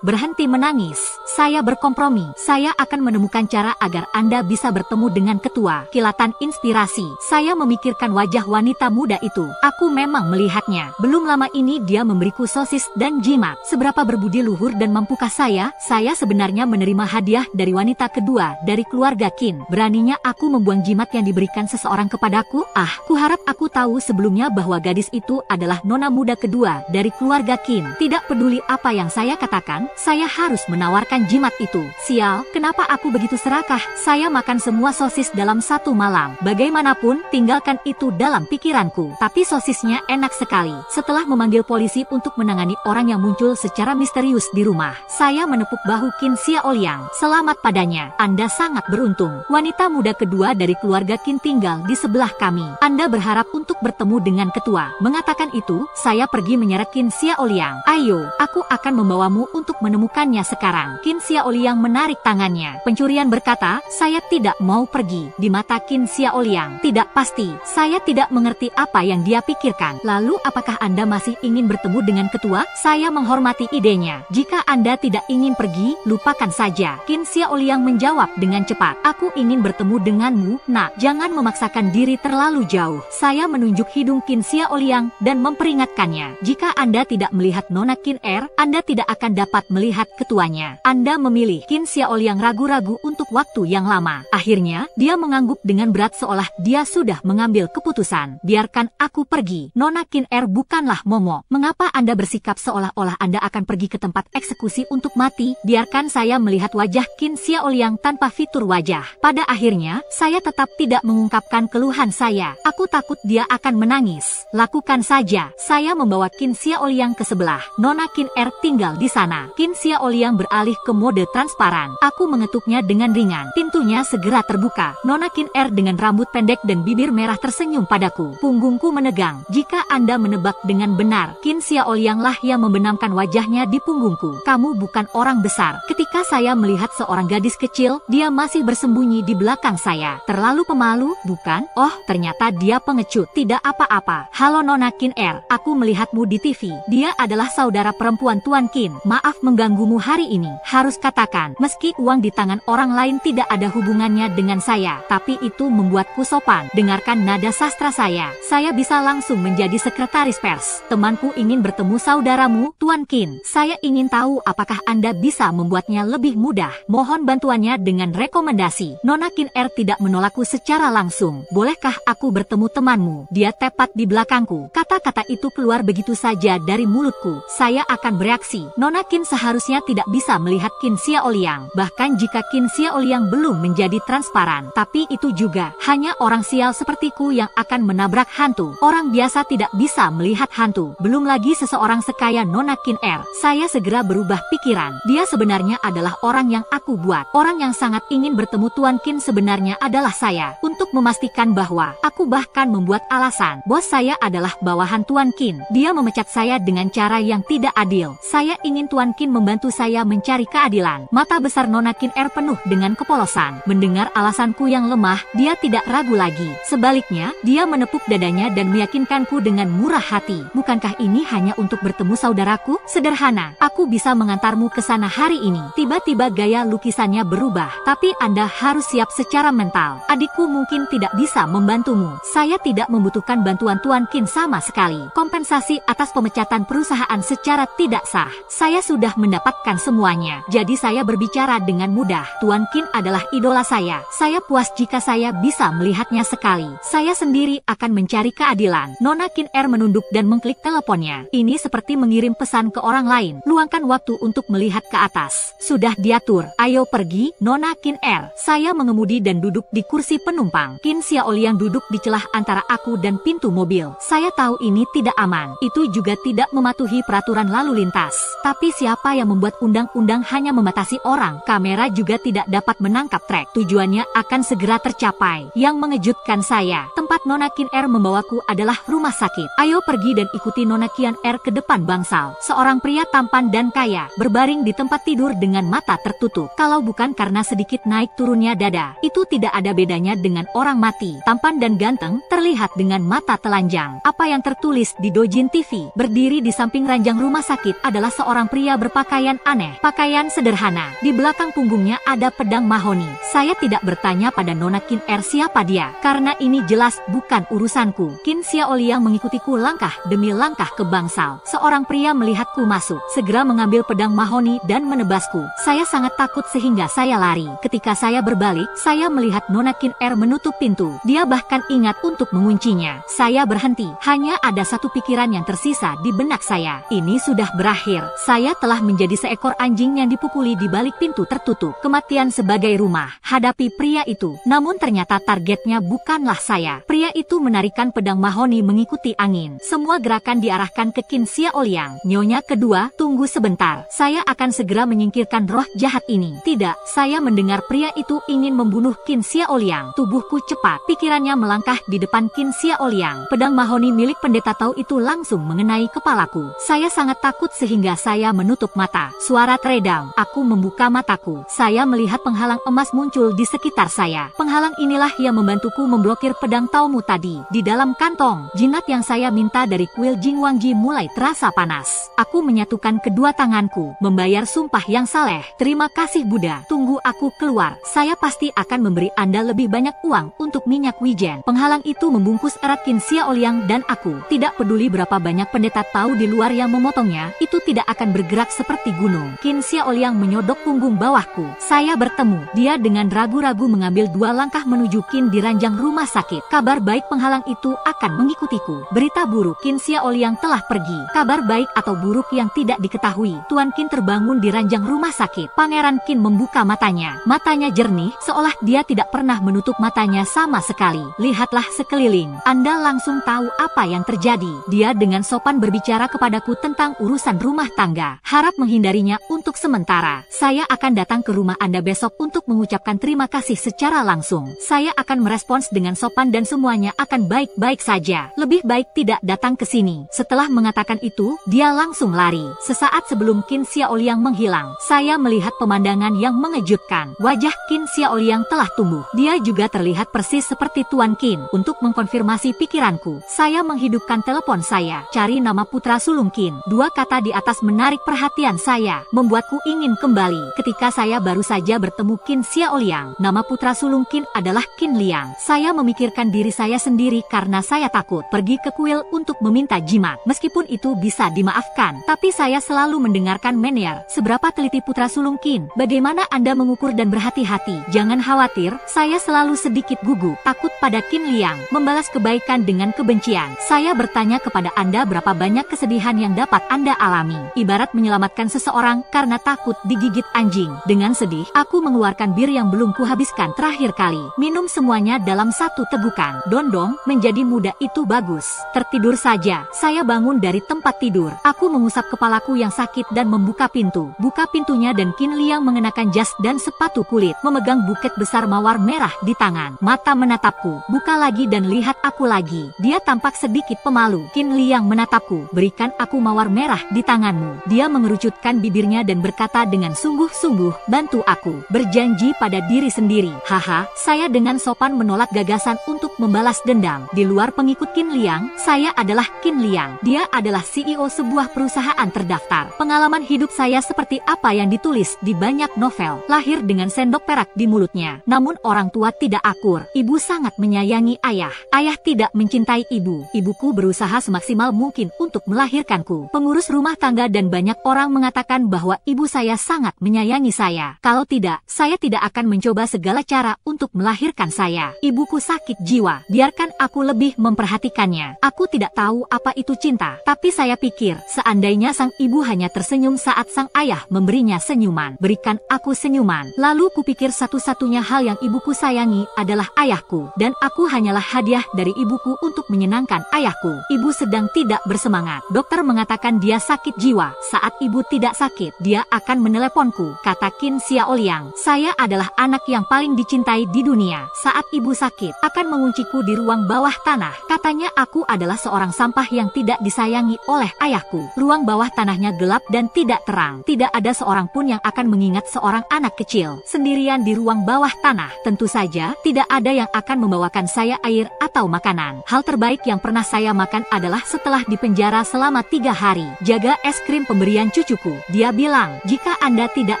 berhenti menangis. Saya berkompromi. Saya akan menemukan cara agar Anda bisa bertemu dengan ketua. Kilatan inspirasi. Saya memikirkan wajah wanita muda itu. Aku memang melihatnya. Belum lama ini dia memberiku sosis dan jimat. Seberapa berbudi luhur dan mampukah saya? Saya sebenarnya menerima hadiah dari wanita kedua dari keluarga Qin. Beraninya aku membuang jimat yang diberikan seseorang kepadaku? Kuharap aku tahu sebelumnya bahwa gadis itu adalah nona muda kedua dari keluarga Qin. Tidak peduli apa yang saya Saya katakan, saya harus menawarkan jimat itu. Sial, kenapa aku begitu serakah? Saya makan semua sosis dalam satu malam. Bagaimanapun, tinggalkan itu dalam pikiranku. Tapi sosisnya enak sekali. Setelah memanggil polisi untuk menangani orang yang muncul secara misterius di rumah, saya menepuk bahu Qin Xiaoliang. Selamat padanya, Anda sangat beruntung. Wanita muda kedua dari keluarga Qin tinggal di sebelah kami. Anda berharap untuk bertemu dengan ketua. Mengatakan itu, saya pergi menyeret Qin Xiaoliang. Ayo, aku akan membawamu untuk menemukannya sekarang. Qin Xiaoliang menarik tangannya. Pencurian berkata, saya tidak mau pergi. Di mata Qin Xiaoliang, tidak pasti. Saya tidak mengerti apa yang dia pikirkan. Lalu apakah Anda masih ingin bertemu dengan ketua? Saya menghormati idenya. Jika Anda tidak ingin pergi, lupakan saja. Qin Xiaoliang menjawab dengan cepat. Aku ingin bertemu denganmu, nak. Jangan memaksakan diri terlalu jauh. Saya menunjuk hidung Qin Xiaoliang dan memperingatkannya. Jika Anda tidak melihat Nona Qin Anda tidak akan dapat melihat ketuanya. Anda memilih. Qin Xiaoliang ragu-ragu untuk waktu yang lama. Akhirnya, dia mengangguk dengan berat seolah dia sudah mengambil keputusan. Biarkan aku pergi. Nona Qin bukanlah momok. Mengapa Anda bersikap seolah-olah Anda akan pergi ke tempat eksekusi untuk mati? Biarkan saya melihat wajah Qin Xiaoliang tanpa fitur wajah. Pada akhirnya, saya tetap tidak mengungkapkan keluhan saya. Aku takut dia akan menangis. Lakukan saja. Saya membawa Qin Xiaoliang ke sebelah. Nona Qin tinggal di sana. Qin Xiaoliang beralih ke mode transparan. Aku mengetuknya dengan ringan. Pintunya segera terbuka. Nona Qin dengan rambut pendek dan bibir merah tersenyum padaku. Punggungku menegang. Jika Anda menebak dengan benar, Qin Xiaoliang lah yang membenamkan wajahnya di punggungku. Kamu bukan orang besar. Ketika saya melihat seorang gadis kecil, dia masih bersembunyi di belakang saya. Terlalu pemalu, bukan? Oh, ternyata dia pengecut. Tidak apa-apa. Halo Nona Qin aku melihatmu di TV. Dia adalah saudara perempuan Tuan Qin. Maaf mengganggumu hari ini. Harus katakan, meski uang di tangan orang lain tidak ada hubungannya dengan saya, tapi itu membuatku sopan. Dengarkan nada sastra saya. Saya bisa langsung menjadi sekretaris pers. Temanku ingin bertemu saudaramu, Tuan Qin. Saya ingin tahu apakah Anda bisa membuatnya lebih mudah. Mohon bantuannya dengan rekomendasi. Nona Qin tidak menolakku secara langsung. Bolehkah aku bertemu temanmu? Dia tepat di belakangku. Kata-kata itu keluar begitu saja dari mulutku. Saya akan bereaksi. Nona Qin seharusnya tidak bisa melihat Qin Xiaoliang. Bahkan jika Qin Xiaoliang belum menjadi transparan. Tapi itu juga hanya orang sial sepertiku yang akan menabrak hantu. Orang biasa tidak bisa melihat hantu. Belum lagi seseorang sekaya Nona Qin Saya segera berubah pikiran. Dia sebenarnya adalah orang yang aku buat. Orang yang sangat ingin bertemu Tuan Qin sebenarnya adalah saya. Untuk memastikan bahwa aku bahkan membuat alasan. Bos saya adalah bawahan Tuan Qin. Dia memecat saya dengan cara yang tidak adil. Saya ingin Tuan Qin membantu saya mencari keadilan. Mata besar Nona Qin penuh dengan kepolosan. Mendengar alasanku yang lemah, dia tidak ragu lagi. Sebaliknya, dia menepuk dadanya dan meyakinkanku dengan murah hati. Bukankah ini hanya untuk bertemu saudaraku? Sederhana, aku bisa mengantarmu ke sana hari ini. Tiba-tiba gaya lukisannya berubah. Tapi Anda harus siap secara mental. Adikku mungkin tidak bisa membantumu. Saya tidak membutuhkan bantuan Tuan Qin sama sekali. Kompensasi atas pemecatan perusahaan secara tidak sah. Saya sudah mendapatkan semuanya. Jadi saya berbicara dengan mudah. Tuan Qin adalah idola saya. Saya puas jika saya bisa melihatnya sekali. Saya sendiri akan mencari keadilan. Nona Qin menunduk dan mengklik teleponnya. Ini seperti mengirim pesan ke orang lain. Luangkan waktu untuk melihat ke atas. Sudah diatur. Ayo pergi, Nona Qin Saya mengemudi dan duduk di kursi penumpang. Qin Xiaoliang duduk di celah antara aku dan pintu mobil. Saya tahu ini tidak aman. Itu juga tidak mematuhi peraturan lalu lintas. Tapi siapa yang membuat undang-undang hanya membatasi orang? Kamera juga tidak dapat menangkap trek. Tujuannya akan segera tercapai. Yang mengejutkan saya, tempat Nona Qin membawaku adalah rumah sakit. Ayo pergi dan ikuti Nona Qin ke depan bangsal. Seorang pria tampan dan kaya, berbaring di tempat tidur dengan mata tertutup. Kalau bukan karena sedikit naik turunnya dada, itu tidak ada bedanya dengan orang mati. Tampan dan ganteng, terlihat dengan mata telanjang. Apa yang tertulis di Dojin TV? Berdiri di samping ranjang rumah sakit adalah seorang pria berpakaian aneh. Pakaian sederhana. Di belakang punggungnya ada pedang mahoni. Saya tidak bertanya pada Nona Qin siapa dia, karena ini jelas bukan urusanku. Qin Xiaoliang mengikutiku langkah demi langkah ke bangsal. Seorang pria melihatku masuk, segera mengambil pedang mahoni dan menebasku. Saya sangat takut sehingga saya lari. Ketika saya berbalik, saya melihat Nona Qin menutup pintu. Dia bahkan ingat untuk menguncinya. Saya berhenti. Hanya ada satu pikiran yang tersisa di benak saya. Ini sudah berakhir. Saya telah menjadi seekor anjing yang dipukuli di balik pintu tertutup. Kematian sebagai rumah. Hadapi pria itu. Namun ternyata targetnya bukanlah saya. Pria itu menarikan pedang mahoni mengikuti angin. Semua gerakan diarahkan ke Qin Xiaoliang. Nyonya kedua, tunggu sebentar. Saya akan segera menyingkirkan roh jahat ini. Tidak, saya mendengar pria itu ingin membunuh Qin Xiaoliang. Tubuhku cepat. Pikirannya melangkah di depan Qin Xiaoliang. Pedang mahoni milik pendeta Tao itu langsung mengenai kepalaku. Saya sangat takut sehingga saya menutup mata. Suara teredam. Aku membuka mataku. Saya melihat penghalang emas muncul di sekitar saya. Penghalang inilah yang membantuku memblokir pedang Taomu tadi. Di dalam kantong, jimat yang saya minta dari kuil Jingwangji mulai terasa panas. Aku menyatukan kedua tanganku, membayar sumpah yang saleh. Terima kasih Buddha. Tunggu aku keluar. Saya pasti akan memberi Anda lebih banyak uang untuk minyak wijen. Penghalang itu membungkus erat Qin Xiaoliang dan aku. Tidak peduli berapa banyak pendeta Tao di luar yang memotongnya, itu tidak akan bergerak seperti gunung. Qin Xiaoliang menyodok punggung bawahku. Saya bertemu. Dia dengan ragu-ragu mengambil 2 langkah menuju Qin di ranjang rumah sakit. Kabar baik penghalang itu akan mengikutiku. Berita buruk, Qin Xiaoliang telah pergi. Kabar baik atau buruk yang tidak diketahui. Tuan Qin terbangun di ranjang rumah sakit. Pangeran Qin membuka matanya. Matanya jernih, seolah dia tidak pernah menutup matanya sama sekali. Lihatlah sekeliling. Anda langsung tahu apa yang terjadi. Dia dengan sopan berbicara kepadaku tentang urusan rumah tangga. Harap menghindarinya untuk sementara. Saya akan datang ke rumah Anda besok untuk mengucapkan terima kasih secara langsung. Saya akan merespons dengan sopan dan semuanya akan baik-baik saja. Lebih baik tidak datang ke sini. Setelah mengatakan itu, dia langsung lari. Sesaat sebelum Qin Xiaoliang menghilang, saya melihat pemandangan yang mengejutkan. Wajah Qin Xiaoliang telah tumbuh. Dia juga terlihat persis seperti Tuan Qin. Untuk mengkonfirmasi pikiranku, saya menghidupkan telepon saya. Cari nama putra sulung Qin. 2 kata di atas menarik perhatian saya, membuatku ingin kembali. Ketika saya baru saja bertemu Qin Xiaoliang, nama putra sulung Qin adalah Qin Liang. Saya memikirkan diri saya sendiri karena saya takut pergi ke kuil untuk meminta jimat. Meskipun itu bisa dimaafkan, tapi saya selalu mendengarkan Menyer. Seberapa teliti putra sulung Qin? Bagaimana Anda mengukur dan berhati-hati? Jangan khawatir, saya selalu sedikit gugup, takut pada Qin Liang, membalas kebaikan dengan kebencian. Saya bertanya kepada Anda berapa banyak kesedihan yang dapat Anda alami. Ibarat menyelamatkan seseorang karena takut digigit anjing. Dengan sedih, aku mengeluarkan bir yang belum kuhabiskan terakhir kali. Minum semuanya dalam satu tegukan. Dondong, menjadi muda itu bagus. Tertidur saja. Saya bangun dari tempat tidur. Aku mengusap kepalaku yang sakit dan membuka pintu. Buka pintunya dan Qin Liang mengenakan jas dan sepatu kulit, memegang buket besar mawar merah di tangan. Mata menatapku. Buka lagi dan lihat aku lagi. Dia tampak sedikit pemalu. Qin Liang menatapku. Berikan aku mawar merah di tanganmu. Dia mengerucutkan bibirnya dan berkata dengan sungguh-sungguh, bantu aku. Berjanji pada diri sendiri. Haha, saya dengan sopan menolak gagasan untuk membalas dendam. Di luar pengikut Qin Liang, saya adalah Qin Liang. Dia adalah CEO sebuah perusahaan terdaftar. Pengalaman hidup saya seperti apa yang ditulis di banyak novel. Lahir dengan sendok perak di mulutnya. Namun orang tua tidak akur. Ibu sangat menyayangi ayah. Ayah tidak mencintai ibu. Ibuku berusaha semaksimal mungkin untuk melahirkanku. Pengurus rumah tangga dan banyak orang mengatakan bahwa ibu saya sangat menyayangi saya. Kalau tidak, saya tidak akan mencoba segala cara untuk melahirkan saya. Ibuku sakit jiwa. Biarkan aku lebih memperhatikannya. Aku tidak tahu apa itu cinta. Tapi saya pikir, seandainya sang ibu hanya tersenyum saat sang ayah memberinya senyuman. Berikan aku senyuman. Lalu kupikir satu-satunya hal yang ibuku sayangi adalah ayahku. Dan aku hanyalah hadiah dari ibuku untuk menyenangkan ayahku. Ibu sedang tidak bersemangat. Dokter mengatakan dia sakit jiwa. Saat ibu tidak sakit, dia akan meneleponku, kata Qin Xiaoliang. Saya adalah anak yang paling dicintai di dunia. Saat ibu sakit, akan mengunciku di ruang bawah tanah. Katanya aku adalah seorang sampah yang tidak disayangi oleh ayahku. Ruang bawah tanahnya gelap dan tidak terang. Tidak ada seorang pun yang akan mengingat seorang anak kecil sendirian di ruang bawah tanah. Tentu saja, tidak ada yang akan membawakan saya air atau makanan. Hal terbaik yang pernah saya makan adalah setelah dipenjara selama 3 hari. Jaga es krim pemberian cucuku. Dia bilang, jika Anda tidak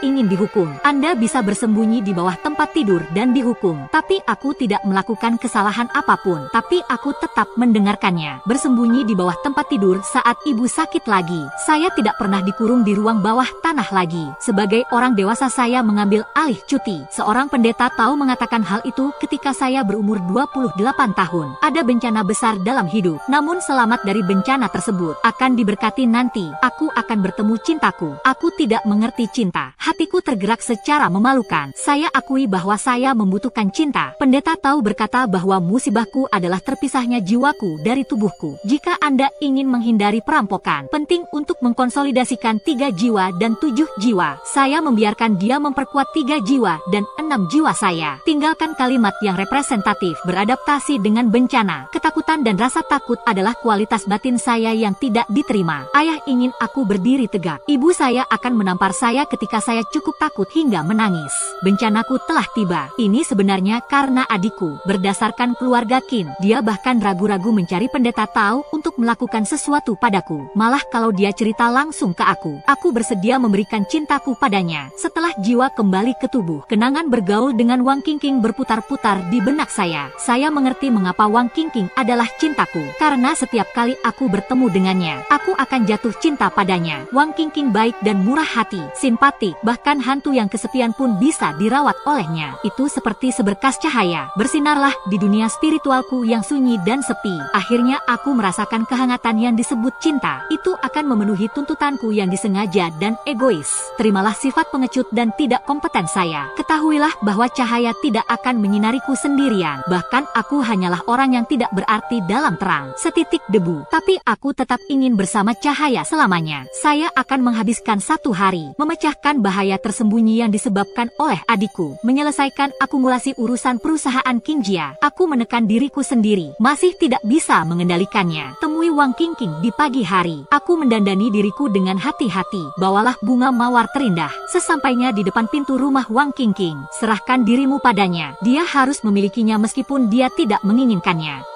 ingin dihukum, Anda bisa bersembunyi di bawah tempat tidur dan dihukum. Tapi aku tidak melakukan kesalahan apapun, tapi aku tetap mendengarkannya. Bersembunyi di bawah tempat tidur saat ibu sakit lagi. Saya tidak pernah dikurung di ruang bawah tanah lagi. Sebagai orang dewasa saya mengambil alih cuti. Seorang pendeta tahu mengatakan hal itu ketika saya berumur 28 tahun. Ada bencana besar dalam hidup, namun selamat dari bencana tersebut. Akan diberkati nanti. Aku akan bertemu cintaku. Aku tidak mengerti cinta. Hatiku tergerak secara memalukan. Saya akui bahwa saya membutuhkan cinta. Pendeta tahu berkata bahwa musibahku adalah terpisahnya jiwaku dari tubuhku. Jika Anda ingin menghindari perampokan, penting untuk mengkonsolidasikan 3 jiwa dan 7 jiwa. Saya membiarkan dia memperkuat 3 jiwa dan 6 jiwa saya. Tinggalkan kalimat yang representatif. Beradaptasi dengan bencana. Ketakutan dan rasa takut adalah kualitas batin saya yang tidak diterima. Ayah ingin aku berdiri tegak. Ibu saya akan menampar saya ketika saya cukup takut hingga menangis. Bencanaku telah tiba. Ini sebenarnya karena adikku. Berdasarkan keluarga Qin, dia bahkan ragu-ragu mencari pendeta Tao untuk melakukan sesuatu padaku. Malah kalau dia cerita langsung ke aku bersedia memberikan cintaku padanya. Setelah jiwa kembali ke tubuh, kenangan bergaul dengan Wang Qingqing berputar-putar di benak saya. Saya mengerti mengapa Wang Qingqing adalah cintaku. Karena setiap kali aku bertemu dengannya, aku akan jatuh cinta padanya. Wang Qingqing baik dan murah hati, simpatik, bahkan hantu yang kesepian pun bisa dirawat olehnya. Itu seperti seberkas cahaya, bersinarlah di dunia spiritualku yang sunyi dan sepi. Akhirnya aku merasakan kehangatan yang disebut cinta. Itu akan memenuhi tuntutanku yang disengaja dan egois. Terimalah sifat pengecut dan tidak kompeten saya. Ketahuilah bahwa cahaya tidak akan menyinariku sendirian. Bahkan aku hanyalah orang yang tidak berarti dalam terang, setitik debu. Tapi aku tetap ingin bersama cahaya selamanya. Saya akan menghabiskan 1 hari memecahkan bahaya tersembunyi yang disebabkan oleh adikku, menyelesaikan akumulasi urusan perusahaan Qingjia. Aku menekan diriku sendiri, masih tidak bisa mengendalikannya. Temui Wang Qingqing di pagi hari. Aku mendandani diriku dengan hati-hati. Bawalah bunga mawar terindah. Sesampainya di depan pintu rumah Wang Qingqing, serahkan dirimu padanya. Dia harus memilikinya meskipun dia tidak menginginkannya.